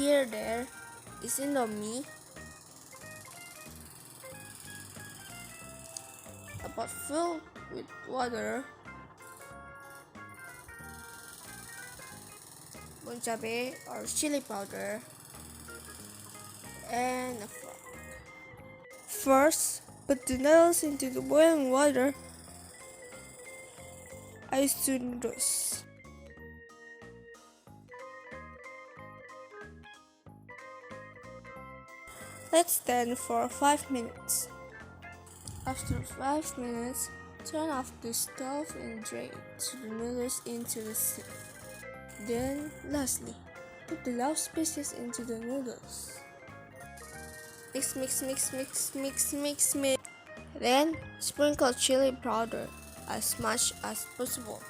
Here there is Indomie, a pot filled with water, cabe or chili powder, and a fork. First, put the noodles into the boiling water. Ice the noodles. Let's stand for 5 minutes. After 5 minutes, turn off the stove and drain the noodles into the sink. Then, lastly, put the last pieces into the noodles. Mix, mix, mix, mix, mix, mix, mix. Then, sprinkle chili powder as much as possible.